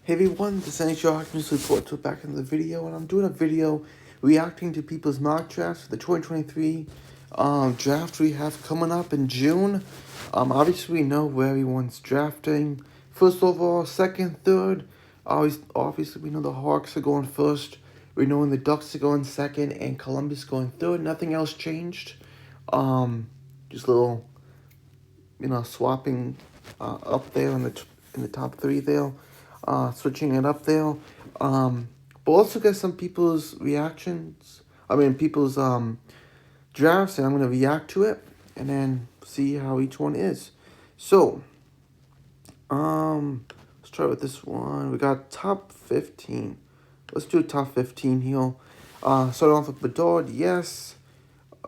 Hey everyone, this is NHL News Report. So back in the video, and I'm doing a video reacting to people's mock drafts for the 2023 draft we have coming up in June. Obviously we know where everyone's drafting. First overall, second, third. Obviously we know the Hawks are going first. We know when the Ducks are going second and Columbus going third. Nothing else changed. Just little, swapping up there in the top three there. Switching it up there. But also get some people's reactions. People's drafts, and I'm gonna react to it and then see how each one is. So, let's try with this one. We got top 15. Let's do top 15 here. Starting off with Bedard, yes.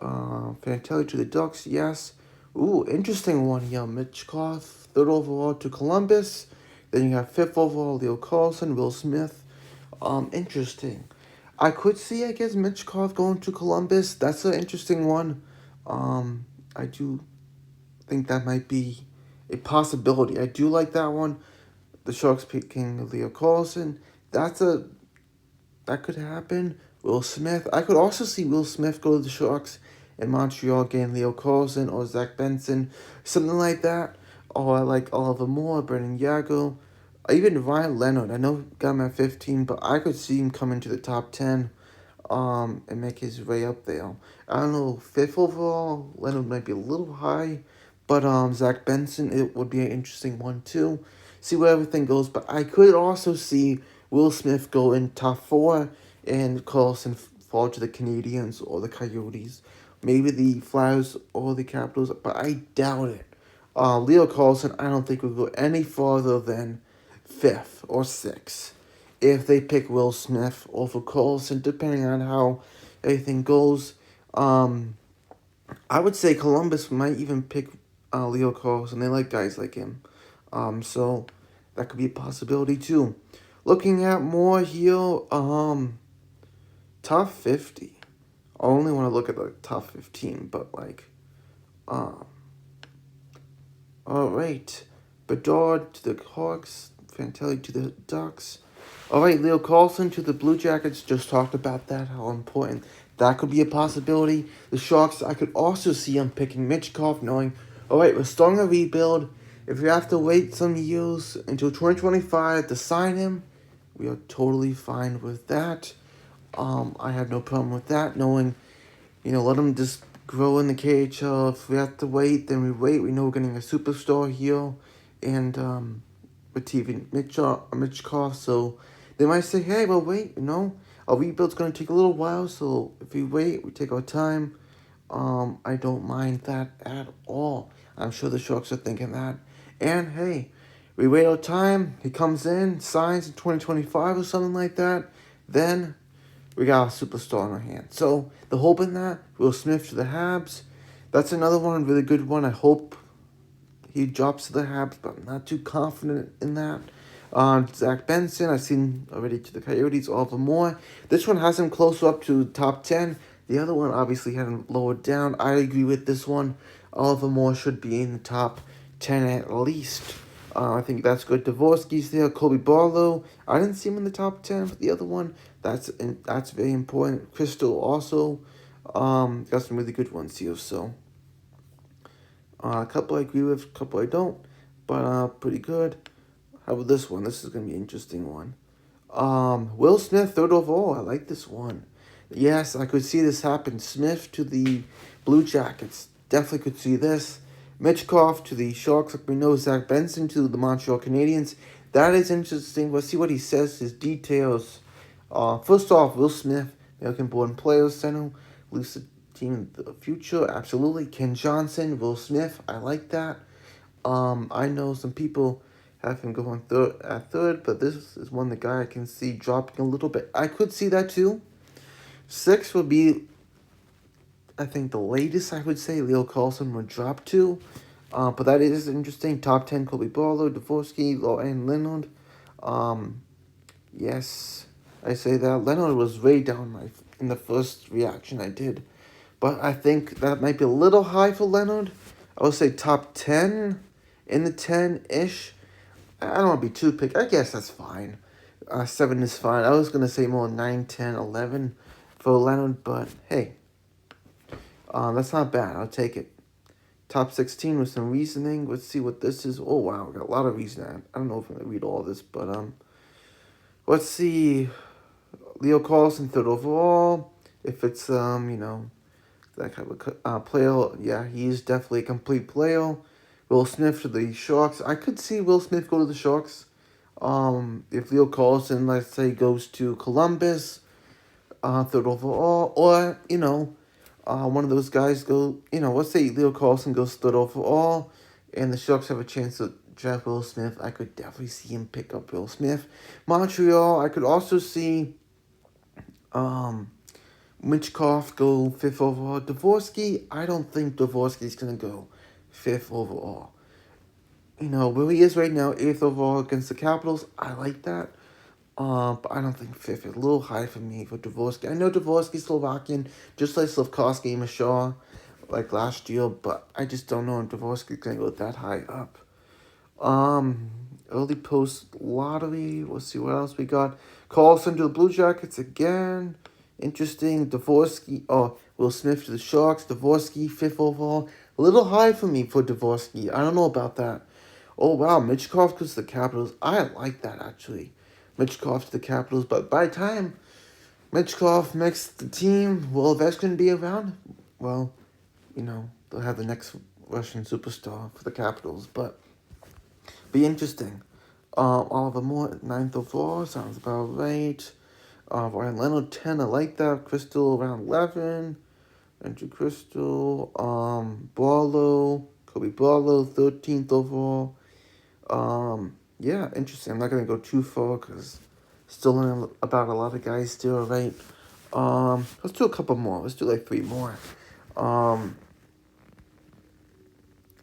Fantelli to the Ducks, yes. Ooh, interesting one here. Michkov, third overall to Columbus. Then you have fifth overall, Leo Carlson, Will Smith. Interesting. I could see, I guess, Michkov going to Columbus. That's an interesting one. I do think that might be a possibility. I do like that one. The Sharks picking Leo Carlson. That could happen. Will Smith. I could also see Will Smith go to the Sharks in Montreal, getting Leo Carlson or Zach Benson, something like that. Or I like Oliver Moore, Brendan Yago, even Ryan Leonard. I know got him at 15, but I could see him coming to the top 10 and make his way up there. I don't know, 5th overall, Leonard might be a little high, but Zach Benson, it would be an interesting one too. See where everything goes, but I could also see Will Smith go in top 4 and Carlson fall to the Canadiens or the Coyotes. Maybe the Flyers or the Capitals, but I doubt it. Leo Carlson, I don't think will go any farther than 5th or 6th if they pick Will Smith over Carlson, depending on how everything goes. I would say Columbus might even pick Leo Carlson. They like guys like him. So that could be a possibility too. Looking at more here, top 50. I only want to look at the top 15, but alright. Bedard to the Hawks, Fantelli to the Ducks. Alright, Leo Carlson to the Blue Jackets. Just talked about that, how important that could be a possibility. The Sharks, I could also see them picking Michkov, knowing, alright, we're starting a rebuild. If we have to wait some years until 2025 to sign him, we are totally fine with that. I have no problem with that, knowing, let him just grow in the KHL. If we have to wait, then we wait. We know we're getting a superstar here, and with TV Michkov, so they might say, hey, well, wait, our rebuild's going to take a little while, so if we wait, we take our time. I don't mind that at all. I'm sure the Sharks are thinking that. And, hey, we wait our time, he comes in, signs in 2025 or something like that, then we got a superstar in our hands. So, the hope in that, Will Smith to the Habs, that's another one, a really good one. I hope he drops to the Habs, but I'm not too confident in that. Zach Benson, I've seen already to the Coyotes, Oliver Moore. This one has him closer up to top 10. The other one obviously had him lowered down. I agree with this one. Oliver Moore should be in the top 10 at least. I think that's good. Dvorsky's there. Kobe Barlow. I didn't see him in the top 10 for the other one. That's very important. Crystal also. Got some really good ones here. So a couple I agree with, a couple I don't. But pretty good. How about this one? This is going to be an interesting one. Will Smith, third overall. I like this one. Yes, I could see this happen. Smith to the Blue Jackets. Definitely could see this. Michkov to the Sharks, like we know. Zach Benson to the Montreal Canadiens. That is interesting. We'll see what he says, his details. First off, Will Smith, American-born player, center, leads the team in the future. Absolutely. Ken Johnson, Will Smith. I like that. I know some people have him going at third, but this is one the guy I can see dropping a little bit. I could see that too. 6 would be, I think, the latest I would say Leo Carlson would drop to. But that is interesting. Top 10, Kobe Barlow, Dvorsky, and Leonard. Yes, I say that. Leonard was way down in the first reaction I did. But I think that might be a little high for Leonard. I would say top 10, in the 10-ish. I don't want to be too picky. I guess that's fine. 7 is fine. I was going to say more 9, 10, 11 for Leonard, but hey, that's not bad. I'll take it. Top 16 with some reasoning. Let's see what this is. Oh, wow. Got a lot of reasoning. I don't know if I'm going to read all this, but let's see. Leo Carlson, third overall. If it's, that kind of player, yeah, he's definitely a complete player. Will Smith to the Sharks. I could see Will Smith go to the Sharks. If Leo Carlson, let's say, goes to Columbus, third overall, or one of those guys go. Let's say Leo Carlson goes third overall, and the Sharks have a chance to draft Will Smith. I could definitely see him pick up Will Smith. Montreal, I could also see Michkov go fifth overall. Dvorsky, I don't think Dvorsky's gonna go fifth overall. Where he is right now, eighth overall against the Capitals, I like that. But I don't think fifth is a little high for me for Dvorsky. I know Dvorsky's Slovakian, just like Slavkovsky and Shaw, like last year, but I just don't know if Dvorsky's gonna go that high up. Early post lottery. We'll see what else we got. Carlson to the Blue Jackets again. Interesting. Dvorsky. Oh, Will Smith to the Sharks. Dvorsky, fifth overall. A little high for me for Dvorsky. I don't know about that. Oh, wow. Michkov goes to the Capitals. I like that, actually. Michkov to the Capitals. But by the time Michkov makes the team, will Ovechkin be around? Well, they'll have the next Russian superstar for the Capitals. But be interesting. Oliver Moore, 9th overall. Sounds about right. Ryan Leonard, 10. I like that. Crystal, around 11. Andrew Crystal. Barlow. Kobe Barlow, 13th overall. Yeah, interesting. I'm not going to go too far because still learning about a lot of guys still, right? Let's do a couple more. Let's do like 3 more.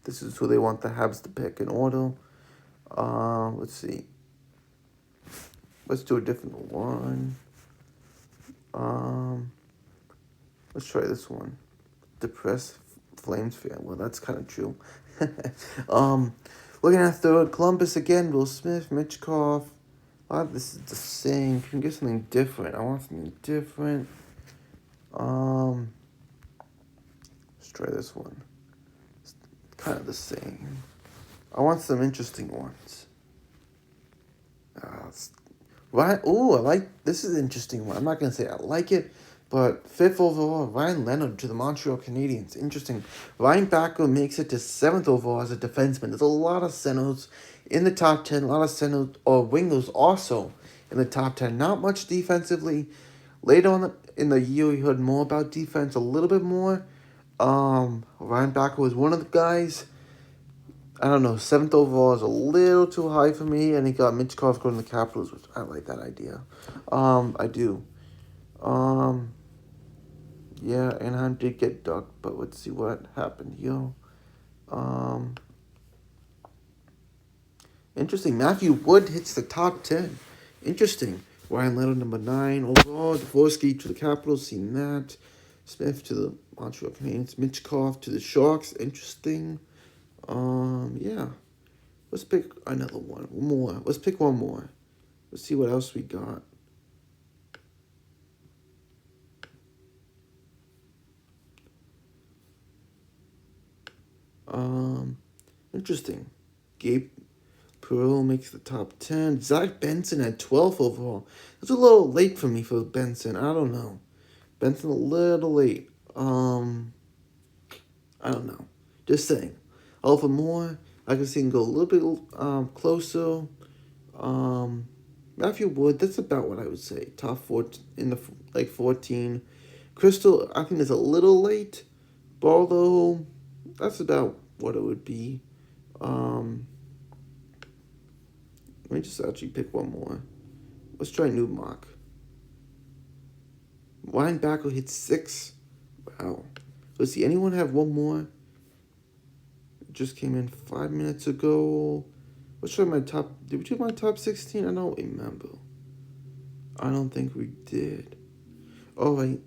This is who they want the Habs to pick in order. Let's see. Let's do a different one. Let's try this one. Depressed Flames fan. Well, that's kind of true. Looking at third, Columbus again. Will Smith, Michkov. A lot of this is the same. Can get something different. I want something different. Let's try this one. It's kind of the same. I want some interesting ones. Right. Oh, I like this is an interesting one. I'm not gonna say I like it, but fifth overall, Ryan Leonard to the Montreal Canadiens. Interesting. Ryan Backer makes it to 7th overall as a defenseman. There's a lot of centers in the top 10. A lot of centers or wingers also in the top 10. Not much defensively. Later on in the year, we heard more about defense, a little bit more. Ryan Backer was one of the guys. I don't know, 7th overall is a little too high for me, and he got Michkov going to the Capitals, which I like that idea. I do. Yeah, Anaheim did get ducked, but let's see what happened here. Interesting. Matthew Wood hits the top 10. Interesting. Ryan Leonard, number 9 overall. Dvorsky to the Capitals, seen that. Smith to the Montreal Canadiens. Michkov to the Sharks. Interesting. Yeah. Let's pick another one. One more. Let's pick one more. Let's see what else we got. Interesting. Gabe Perreault makes the top 10. Zach Benson at 12 overall. It's a little late for me for Benson. I don't know. Benson a little late. I don't know. Just saying. Alpha Moore, I can see him go a little bit closer. Matthew Wood, that's about what I would say. Top 4 in the 14. Crystal, I think is a little late. Barlow, that's about what it would be. Let me just actually pick one more. Let's try Newmark. Ryan Backer hit 6. Wow. Let's see, anyone have one more? It just came in 5 minutes ago. Let's try my top. Did we do my top 16? I don't remember. I don't think we did. All right.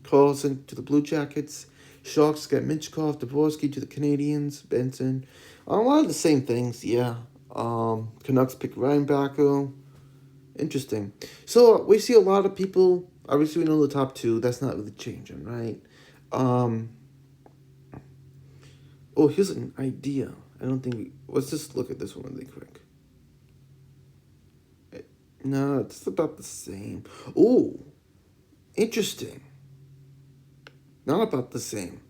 Carlson to the Blue Jackets. Sharks got Michkov, Dvorsky to the Canadiens. Benson. A lot of the same things, yeah. Canucks pick linebacker. Interesting. So we see a lot of people. Obviously, we know the top two. That's not really changing, right? Um, oh, here's an idea. I don't think we. Let's just look at this one really quick. No, it's about the same. Oh, interesting. Not about the same.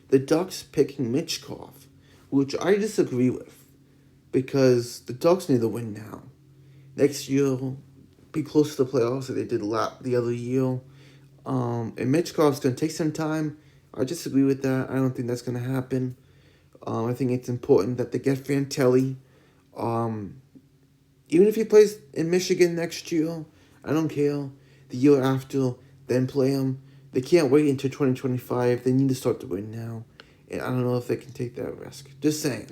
The Ducks picking Michkov, which I disagree with, because the Ducks need to win now. Next year, be close to the playoffs that they did the other year. And Michkov's going to take some time. I disagree with that. I don't think that's going to happen. I think it's important that they get Fantelli. Um, Even if he plays in Michigan next year, I don't care. The year after, then play him. They can't wait until 2025. They need to start to win now. And I don't know if they can take that risk. Just saying.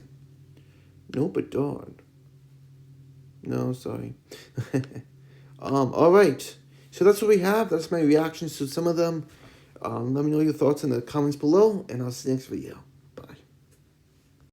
No, but dog. No, sorry. All right. So that's what we have. That's my reactions to some of them. Let me know your thoughts in the comments below, and I'll see you next video.